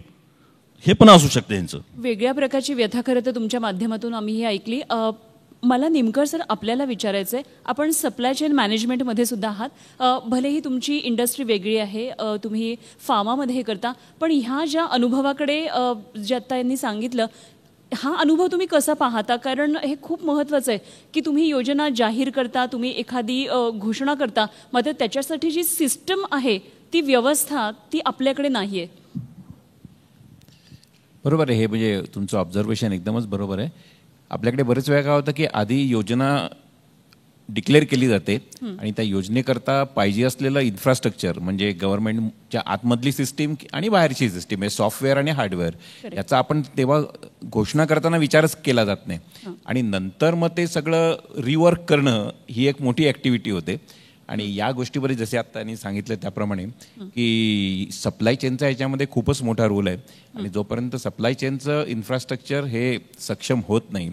D: हे पण असू शकतं यांचं.
A: वेगळ्या प्रकारची व्यथा खरं तर तुमच्या माध्यमातून आम्ही ही ऐकली. मला नेमकं सर आपल्याला विचारायचं आहे, आपण सप्लाय चेन मॅनेजमेंटमध्ये सुद्धा आहात. भलेही तुमची इंडस्ट्री वेगळी आहे, तुम्ही फार्मामध्ये हे करता, पण ह्या ज्या अनुभवाकडे जे आत्ता यांनी सांगितलं, हा अनुभव तुम्ही कसा पाहता? कारण हे खूप महत्त्वाचं आहे की तुम्ही योजना जाहीर करता, तुम्ही एखादी घोषणा करता, मात्र त्याच्यासाठी जी सिस्टम आहे, ती व्यवस्था, ती आपल्याकडे नाही आहे.
B: बरोबर आहे, हे म्हणजे तुमचं ऑब्झर्वेशन एकदमच बरोबर आहे. आपल्याकडे बरेच वेळा काय होतं की आधी योजना डिक्लेअर केली जाते आणि त्या योजनेकरता पाहिजे असलेलं इन्फ्रास्ट्रक्चर म्हणजे गव्हर्नमेंटच्या आतमधली सिस्टीम आणि बाहेरची सिस्टीम म्हणजे सॉफ्टवेअर आणि हार्डवेअर याचा आपण तेव्हा घोषणा करताना विचारच केला जात नाही. आणि नंतर मग ते सगळं रिवर्क करणं ही एक मोठी ॲक्टिव्हिटी होते. आणि या गोष्टीवर जसे आता त्यांनी सांगितलं त्याप्रमाणे की सप्लाय चेनचा ह्याच्यामध्ये खूपच मोठा रोल आहे. आणि जोपर्यंत सप्लाय चेनचं इन्फ्रास्ट्रक्चर हे सक्षम होत नाही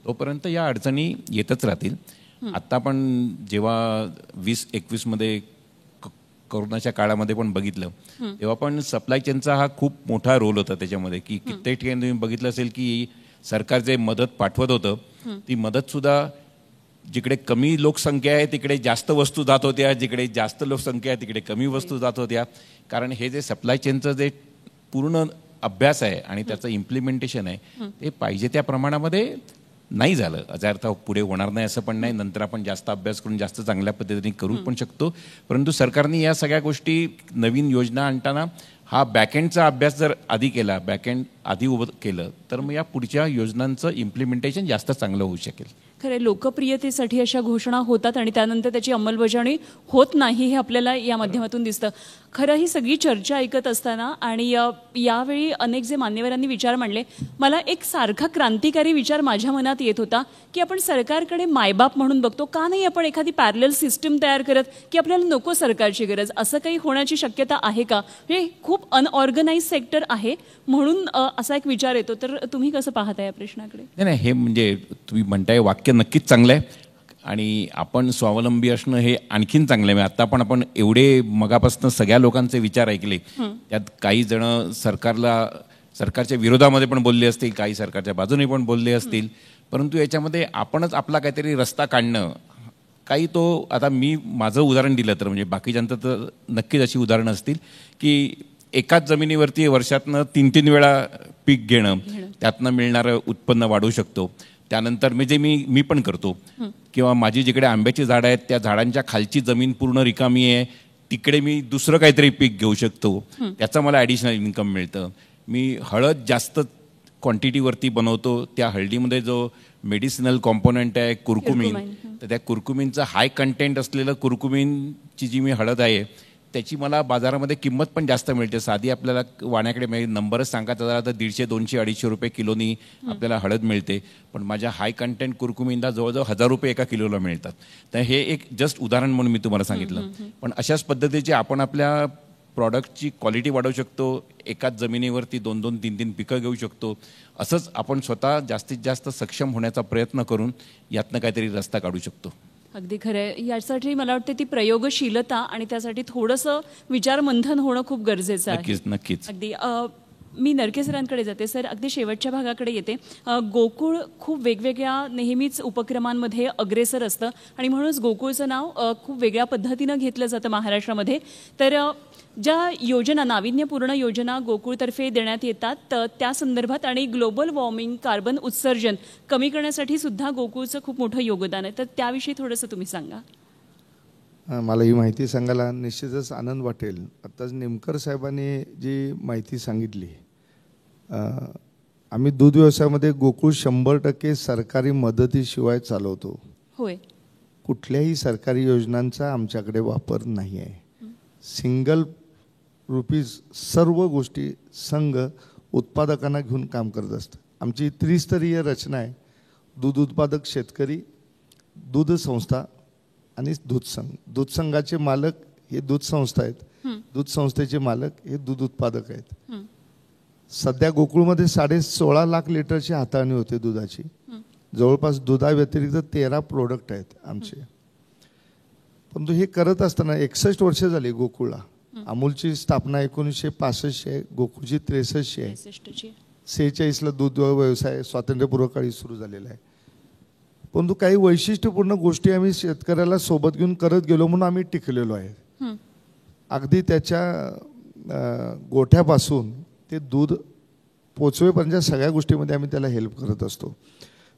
B: तोपर्यंत या अडचणी येतच राहतील. आता आपण जेव्हा 2021 मध्ये कोरोनाच्या काळामध्ये पण बघितलं तेव्हा पण सप्लाय चेनचा हा खूप मोठा रोल होता त्याच्यामध्ये. की कित्येक ठिकाणी तुम्ही बघितलं असेल की सरकार जे मदत पाठवत होतं ती मदत सुद्धा जिकडे कमी लोकसंख्या आहे तिकडे जास्त वस्तू जात होत्या, जिकडे जास्त लोकसंख्या आहे तिकडे कमी वस्तू जात होत्या. कारण हे जे सप्लाय चेनचं जे पूर्ण अभ्यास आहे आणि त्याचं इम्प्लिमेंटेशन आहे ते पाहिजे त्या प्रमाणामध्ये नाही झालं. याचा अर्थ पुढे होणार नाही असं पण नाही, नंतर आपण जास्त अभ्यास करून जास्त चांगल्या पद्धतीने करू पण शकतो. परंतु सरकारने या सगळ्या गोष्टी नवीन योजना आणताना हा बॅकएंडचा अभ्यास जर आधी केला, बॅकएंड आधी उभं केलं तर मग या पुढच्या योजनांचं इम्प्लिमेंटेशन जास्त चांगलं होऊ शकेल.
A: खरं लोकप्रियतेसाठी अशा घोषणा होतात आणि त्यानंतर त्याची अंमलबजावणी होत नाही हे आपल्याला या माध्यमातून दिसतं. खरं ही सगळी चर्चा ऐकत असताना आणि यावेळी अनेक जे मान्यवरांनी विचार मांडले, मला एक सारखा क्रांतिकारी विचार माझ्या मनात येत होता की आपण सरकारकडे मायबाप म्हणून बघतो, का नाही आपण एखादी पॅरलल सिस्टम तयार करत की आपल्याला नको सरकारची गरज, असं काही होण्याची शक्यता आहे का? हे खूप अनऑर्गनाइज सेक्टर आहे म्हणून असा एक विचार येतो. तर तुम्ही कसं पाहता या प्रश्नाकडे?
B: नाही, हे म्हणजे तुम्ही म्हणताय वाक्य नक्कीच चांगलं आहे आणि आपण स्वावलंबी असणं हे आणखीन चांगलं आहे. आता पण आपण एवढे मगापासून सगळ्या लोकांचे विचार ऐकले, त्यात काही जण सरकारच्या विरोधामध्ये पण बोलले असतील, काही सरकारच्या बाजूने पण बोलले असतील, परंतु याच्यामध्ये आपणच आपला काहीतरी रस्ता काढणं, काही तो आता मी माझं उदाहरण दिलं तर म्हणजे बाकीच्यांचं तर नक्कीच अशी उदाहरणं असतील की एकाच जमिनीवरती वर्षातनं 3-3 वेळा पीक घेणं, त्यातनं मिळणारं उत्पन्न वाढवू शकतो. त्यानंतर म्हणजे मी पण करतो. किंवा माझी जिकडे आंब्याची झाडं आहेत त्या झाडांच्या खालची जमीन पूर्ण रिकामी आहे, तिकडे मी दुसरं काहीतरी पीक घेऊ शकतो, त्याचं मला ॲडिशनल इन्कम मिळतं. मी हळद जास्त क्वांटिटीवरती बनवतो. त्या हळदीमध्ये जो मेडिसिनल कॉम्पोनंट आहे कुर्कुमिन, तर त्या कुर्कुमिनचं हाय कंटेंट असलेलं कुर्कुमिनची जी मी हळद आहे त्याची मला बाजारामध्ये किंमत पण जास्त मिळते. साधी आपल्याला वाण्याकडे नंबरच सांगायचा झाला तर 150, 200, 250 रुपये किलोनी आपल्याला हळद मिळते. पण माझ्या हाय कंटेंट कुर्कुमिनला जवळजवळ 1000 रुपये एका किलोला मिळतात. तर हे एक जस्ट उदाहरण म्हणून मी तुम्हाला सांगितलं. पण अशाच पद्धतीचे आपण आपल्या प्रॉडक्टची क्वालिटी वाढवू शकतो. एकाच जमिनीवरती 2-2, 3-3 पिकं घेऊ शकतो. असंच आपण स्वतः जास्तीत जास्त सक्षम होण्याचा प्रयत्न करून यातनं काहीतरी रस्ता काढू शकतो.
A: अगदी खरं आहे. यासाठी मला वाटते ती प्रयोगशीलता आणि त्यासाठी थोडंसं विचारमंथन होणं खूप गरजेचं आहे.
B: नक्कीच नक्कीच.
A: अगदी मी नरके सरांकडे जाते. सर, अगदी शेवटच्या भागाकडे येते. गोकुळ खूप वेगवेगळ्या नेहमीच उपक्रमांमध्ये अग्रेसर असतं आणि म्हणूनच गोकुळचं नाव खूप वेगळ्या पद्धतीनं घेतलं जातं महाराष्ट्रामध्ये. तर ज्या योजना, नाविन्यपूर्ण योजना गोकुळतर्फे देण्यात येतात त्या संदर्भात आणि ग्लोबल वॉर्मिंग, कार्बन उत्सर्जन कमी करण्यासाठी सुद्धा गोकुळचं खूप मोठं योगदान आहे. तर त्याविषयी थोडंसं तुम्ही सांगा.
C: मला ही माहिती सांगायला निश्चितच आनंद वाटेल. आत्ताच नेमकर साहेबांनी जी माहिती सांगितली, आम्ही दूध व्यवसायामध्ये गोकुळ 100% सरकारी मदतीशिवाय चालवतो.
A: होय.
C: कुठल्याही सरकारी योजनांचा आमच्याकडे वापर नाही आहे. सिंगल रुपीज सर्व गोष्टी संघ उत्पादकांना घेऊन काम करत असतं. आमची त्रिस्तरीय रचना आहे. दूध उत्पादक शेतकरी, दूध संस्था आणि दूध संघ. दूध संघाचे मालक हे दूध संस्था आहेत, दूध संस्थेचे मालक हे दूध उत्पादक आहेत. सध्या गोकुळमध्ये 16.5 लाख लिटरची हाताळणी होते दुधाची. जवळपास दुधाव्यतिरिक्त 13 प्रोडक्ट आहेत आमचे. परंतु हे करत असताना 61 वर्ष झाली गोकुळला. अमूलची स्थापना 1965 आहे, गोकुळची 63 आहे. 46ला दूध व्यवसाय स्वातंत्र्यपूर्व काळी सुरू झालेला आहे. परंतु काही वैशिष्ट्यपूर्ण गोष्टी आम्ही शेतकऱ्याला सोबत घेऊन करत गेलो म्हणून आम्ही टिकलेलो आहे. अगदी त्याच्या गोठ्यापासून ते दूध पोचवेपर्यंत सगळ्या गोष्टीमध्ये आम्ही त्याला हेल्प करत असतो.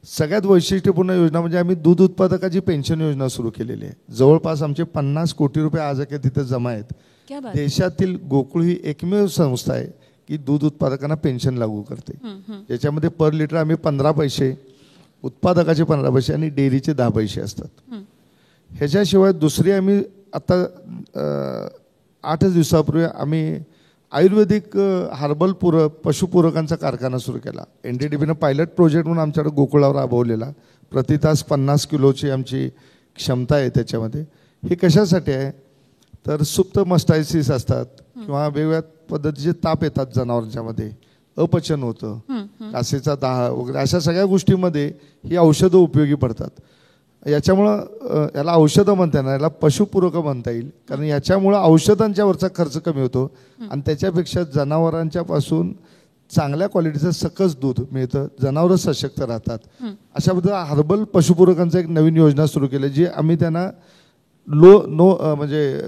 C: सगळ्यात वैशिष्ट्यपूर्ण योजना म्हणजे आम्ही दूध उत्पादकाची पेन्शन योजना सुरू केलेली आहे. जवळपास आमचे 50 कोटी रुपये आज तिथे जमा आहेत. देशातील गोकुळ ही एकमेव संस्था आहे की दूध उत्पादकांना पेन्शन लागू करते. ज्याच्यामध्ये पर लिटर आम्ही 15 पैसे, उत्पादकाचे 15 पैसे आणि डेअरीचे 10 पैसे असतात. ह्याच्याशिवाय दुसरी आम्ही आता 8 दिवसापूर्वी आम्ही आयुर्वेदिक हर्बल पशुपूरकांचा कारखाना सुरू केला. NDDBनं पायलट प्रोजेक्ट म्हणून आमच्याकडे गोकुळावर राबवलेला. प्रतितास 50 किलोची आमची क्षमता आहे त्याच्यामध्ये. हे कशासाठी आहे तर सुप्त मस्टायसिस असतात किंवा वेगवेगळ्या पद्धतीचे ताप येतात जनावरांच्यामध्ये, अपचन होतं, कासेचा दाह वगैरे, अशा सगळ्या गोष्टींमध्ये ही औषधं उपयोगी पडतात. याच्यामुळं याला औषधं म्हणता येणार, याला पशुपूरकं म्हणता येईल. कारण याच्यामुळं औषधांच्यावरचा खर्च कमी होतो आणि त्याच्यापेक्षा जनावरांच्या पासून चांगल्या क्वालिटीचं सकस दूध मिळतं, जनावरं सशक्त राहतात. अशा पद्धतीने हर्बल पशुपूरकांचं एक नवीन योजना सुरू केली जी आम्ही त्यांना म्हणजे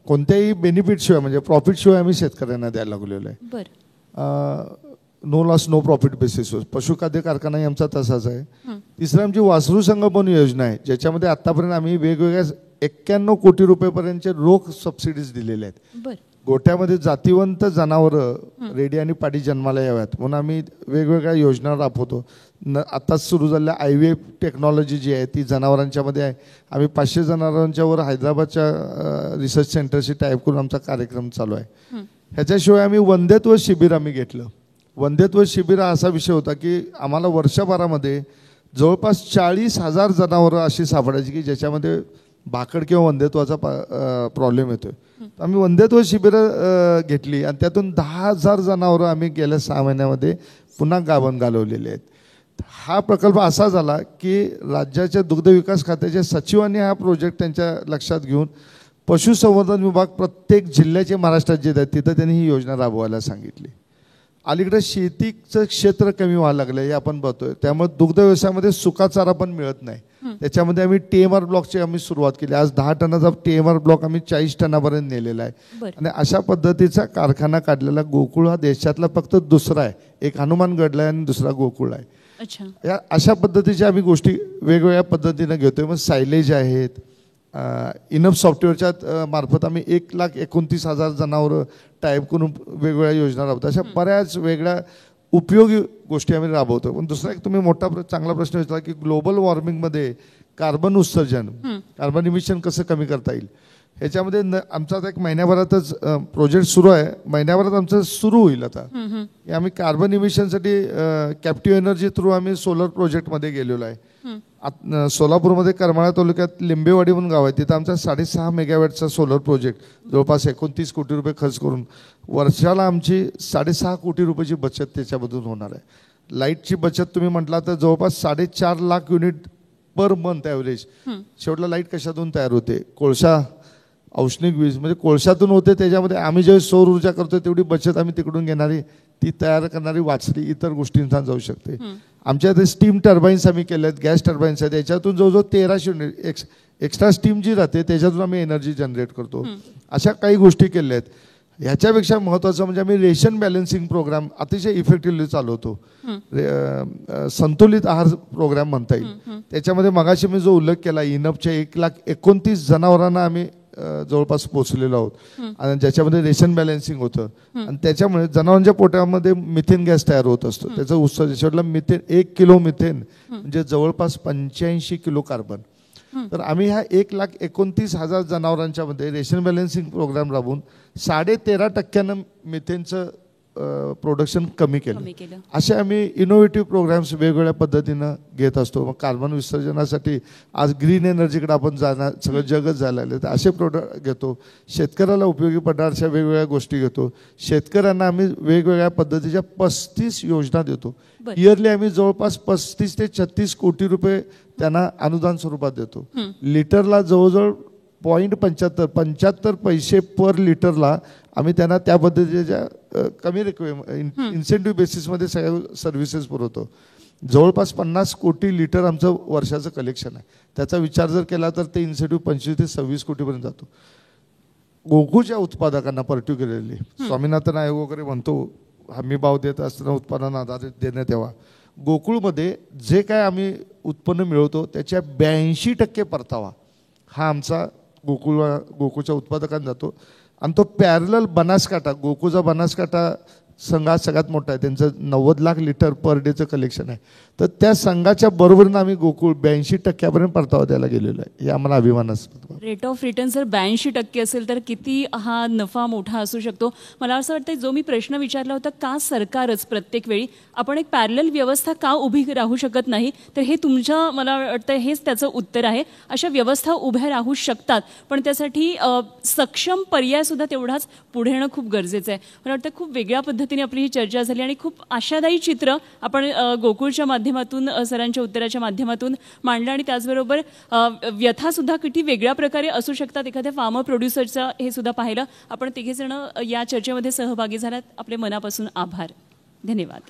C: कोणत्याही बेनिफिटशिवाय म्हणजे प्रॉफिटशिवाय आम्ही शेतकऱ्यांना द्यायला लागलेलो आहे. नो लॉस नो प्रॉफिट बेसिसवर. पशुखाद्य कारखानाही आमचा तसाच आहे. तिसरं आमची वासरू संगोपन योजना आहे ज्याच्यामध्ये आतापर्यंत आम्ही वेगवेगळ्या 91 कोटी रुपयेपर्यंतचे रोख सबसिडीज दिलेल्या आहेत. गोठ्यामध्ये जातीवंत जनावरं रेडी आणि पाडी जन्माला याव्यात म्हणून आम्ही वेगवेगळ्या योजना राबवतो. आत्ताच सुरू झालेल्या IVF टेक्नॉलॉजी जी आहे ती जनावरांच्यामध्ये आहे. आम्ही 500 जनावरांच्यावर हैदराबादच्या रिसर्च सेंटरशी टाईप करून आमचा कार्यक्रम चालू आहे. ह्याच्याशिवाय आम्ही वंध्यत्व शिबिर आम्ही घेतलं. वंध्यत्व शिबिर हा असा विषय होता की आम्हाला वर्षभरामध्ये जवळपास 40,000 जनावरं अशी सापडायची की ज्याच्यामध्ये भाकड किंवा वंध्यत्वाचा प्रॉब्लेम येतोय. आम्ही वंध्यत्व शिबिरं घेतली आणि त्यातून 10,000 जनावरं आम्ही गेल्या 6 महिन्यामध्ये पुन्हा गाभण घालवलेले आहेत. हा प्रकल्प असा झाला की राज्याच्या दुग्ध विकास खात्याच्या सचिवांनी हा प्रोजेक्ट त्यांच्या लक्षात घेऊन पशुसंवर्धन विभाग प्रत्येक जिल्ह्याचे महाराष्ट्रात जे आहेत तिथं त्यांनी ही योजना राबवायला सांगितली. अलीकडे शेतीचं क्षेत्र कमी व्हायला लागलं हे आपण बघतोय. त्यामुळे दुग्ध व्यवसायामध्ये सुकाचारा पण मिळत नाही. त्याच्यामध्ये आम्ही TMR ब्लॉकची आम्ही सुरुवात केली. आज 10 टनाचा TMR ब्लॉक आम्ही 40 टनापर्यंत नेलेला आहे. आणि अशा पद्धतीचा कारखाना काढलेला गोकुळ हा देशातला फक्त दुसरा आहे. एक हनुमानगडला आहे आणि दुसरा गोकुळ आहे. या अशा पद्धतीच्या आम्ही गोष्टी वेगवेगळ्या पद्धतीने घेतोय. मग सायलेज आहेत, इनफ सॉफ्टवेअरच्या मार्फत आम्ही 1,29,000 जनावरं टाईप करून वेगवेगळ्या योजना राबवतो. अशा बऱ्याच वेगळ्या उपयोगी गोष्टी आम्ही राबवतो. पण दुसरा एक तुम्ही चांगला प्रश्न विचारला की ग्लोबल वॉर्मिंगमध्ये कार्बन उत्सर्जन, कार्बन इमिशन कसं कमी करता येईल. ह्याच्यामध्ये आमचा आता एक महिन्याभरातच प्रोजेक्ट सुरू आहे, महिन्याभरात आमचं सुरू होईल. आता आम्ही कार्बन इमिशनसाठी कॅप्टिव्ह एनर्जी थ्रू आम्ही सोलर प्रोजेक्टमध्ये गेलेलो आहे. सोलापूरमध्ये करमाळा तालुक्यात लिंबेवाडी म्हणून गाव आहे, तिथं आमचा 6.5 मेगावॅटचा सोलर प्रोजेक्ट जवळपास 29 कोटी रुपये खर्च करून वर्षाला आमची 6.5 कोटी रुपयाची बचत त्याच्यामधून होणार आहे. लाईटची बचत तुम्ही म्हटला तर जवळपास 4.5 lakh unit per month average. शेवटला लाईट कशातून तयार होते? कोळसा, औष्णिक वीज म्हणजे कोळशातून होते. त्याच्यामध्ये आम्ही जेव्हा सौर ऊर्जा करतो तेवढी बचत आम्ही तिकडून घेणारी, ती तयार करणारी वाचली इतर गोष्टींना जाऊ शकते. आमच्या इथे स्टीम टर्बाईन्स आम्ही केल्या आहेत, गॅस टर्बाईन्स आहेत, याच्यातून जवळजवळ 1300 युनिट एक्स्ट्रा स्टीम जी राहते त्याच्यातून आम्ही एनर्जी जनरेट करतो. अशा काही गोष्टी केल्या आहेत. ह्याच्यापेक्षा महत्त्वाचं म्हणजे आम्ही रेशन बॅलन्सिंग प्रोग्राम अतिशय इफेक्टिव्हली चालवतो. संतुलित आहार प्रोग्राम म्हणता येईल. त्याच्यामध्ये मगाशी मी जो उल्लेख केला, इनपच्या 1,29,000 जनावरांना आम्ही जवळपास पोहोचलेलो आहोत आणि ज्याच्यामध्ये रेशन बॅलन्सिंग होतं. आणि त्याच्यामुळे जनावरांच्या पोटामध्ये मिथेन गॅस तयार होत असतो. त्याचं उत्सर्जन शेवटला 1 किलो मिथेन म्हणजे जवळपास 85 किलो कार्बन. तर आम्ही ह्या 1,29,000 जनावरांच्या मध्ये रेशन बॅलन्सिंग प्रोग्राम राबवून 13.5% मिथेनचं प्रोडक्शन कमी केलं. असे आम्ही इनोव्हेटिव्ह प्रोग्राम्स वेगवेगळ्या पद्धतीनं घेत असतो. मग कार्बन विसर्जनासाठी आज ग्रीन एनर्जीकडे आपण जाणार, सगळं जगच जायला लागलं, तर असे प्रोडक्ट घेतो. शेतकऱ्याला उपयोगी पडणार अशा वेगवेगळ्या गोष्टी घेतो. शेतकऱ्यांना आम्ही वेगवेगळ्या पद्धतीच्या 35 योजना देतो. इयरली आम्ही जवळपास 35 ते 36 कोटी रुपये त्यांना अनुदान स्वरूपात देतो. लिटरला जवळजवळ 0.75 पैसे पर लिटरला आम्ही त्यांना त्या पद्धतीच्या कमी इन्सेंटिव्ह बेसिसमध्ये सगळ्या सर्व्हिसेस पुरवतो. जवळपास 50 कोटी लिटर आमचं वर्षाचं कलेक्शन आहे. त्याचा विचार जर केला तर ते इन्सेंटिव्ह 25 ते 26 कोटीपर्यंत जातो. गोकुळच्या उत्पादकांना पर्टिक्युलरली स्वामीनाथन आयोग वगैरे म्हणतो हमी भाव देत असताना उत्पादन आधारित देण्यात यावा. गोकुळमध्ये जे काय आम्ही उत्पन्न मिळवतो त्याच्या 82% परतावा हा आमचा गोकुळच्या उत्पादकांना जातो. आणि तो पॅरलल बनासकांठा, गोकुळचा बनासकांठा संघ सगळ्यात मोठा आहे, त्यांचं 90 लाख लिटर पर डेचं कलेक्शन आहे. तर त्या संघाच्या बरोबरीनं आम्ही गोकुळ 82% परतावा द्यायला गेलेलो आहे. हे आम्हाला अभिमानास्पद.
A: रेट ऑफ रिटर्न जर 82% असेल तर किती हा नफा मोठा असू शकतो. मला असं वाटतं जो मी प्रश्न विचारला होता, का सरकारच प्रत्येक वेळी आपण एक पॅरलल व्यवस्था का उभी राहू शकत नाही, तर हे तुमच्या मला वाटतं हेच त्याचं उत्तर आहे. अशा व्यवस्था उभ्या राहू शकतात, पण त्यासाठी सक्षम पर्याय सुद्धा तेवढाच पुढे येणं खूप गरजेचं आहे. मला वाटतं खूप वेगळ्या पद्धतीने आपली ही चर्चा झाली आणि खूप आशादायी चित्र आपण गोकुळच्या माध्यमातून सरांच्या उत्तराच्या माध्यमातून मांडलं. आणि त्याचबरोबर व्यथा सुद्धा किती वेगळ्या प्रकारे असू शकतात एखाद्या फार्मर प्रोड्युसरचं हे सुद्धा पाहिलं. आपण तिघेजण या चर्चेमध्ये सहभागी झालात, आपले मनापासून आभार. धन्यवाद.